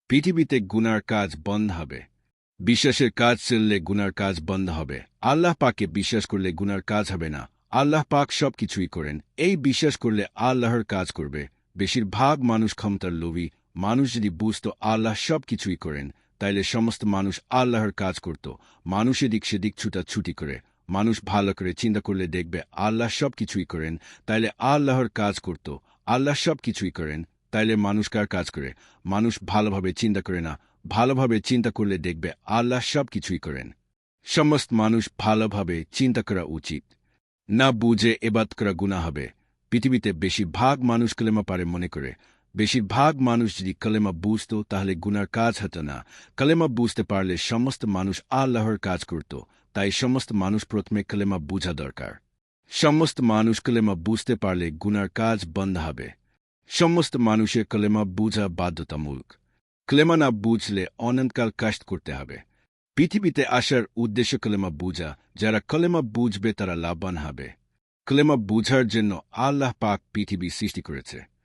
পৃথিবীতে গুনার কাজ বন্ধ হবে। বিশ্বাসের কাজ চললে গুনার কাজ বন্ধ হবে। আল্লাহ পাকে বিশ্বাস করলে গুনার কাজ হবে না। আল্লাহ পাক সব কিছুই করেন, এই বিশ্বাস করলে আল্লাহর কাজ করবে। বেশিরভাগ মানুষ ক্ষমতার লোভী। মানুষ যদি বুঝতো আল্লাহ সব কিছুই করেন, তাইলে সমস্ত মানুষ আল্লাহর কাজ করত। মানুষ এদিক সেদিক ছুটাছুটি করে। মানুষ ভালো করে চিন্তা করলে দেখবে আল্লাহ সব কিছুই করেন, তাইলে আল্লাহর কাজ করত। আল্লাহ সব কিছুই করেন, তাইলে মানুষ কার কাজ করে? মানুষ ভালোভাবে চিন্তা করে না। ভালোভাবে চিন্তা করলে দেখবে আল্লাহ সব কিছুই করেন। সমস্ত মানুষ ভালোভাবে চিন্তা করা উচিত। না বুঝে এবাদ করা গুনাহ হবে। পৃথিবীতে বেশিরভাগ মানুষ কলেমা পারে মনে করে। বেশিরভাগ মানুষ যদি কলেমা বুঝত তাহলে গুনার কাজ হতো না। কলেমা বুঝতে পারলে সমস্ত মানুষ আল্লাহর কাজ করত। তাই সমস্ত মানুষ প্রথমে কলেমা বুঝা দরকার। সমস্ত মানুষ কলেমা বুঝতে পারলে গুনার কাজ বন্ধ হবে। সমস্ত মানুষের কলেমা বুঝা বাধ্যতামূলক। কলেমা না বুঝলে অনন্তকাল কষ্ট করতে হবে। পৃথিবীতে আসার উদ্দেশ্য কলেমা বুঝা। যারা কলেমা বুঝবে তারা লাভবান হবে। কলেমা বুঝার জন্য আল্লাহ পাক পৃথিবী সৃষ্টি করেছে।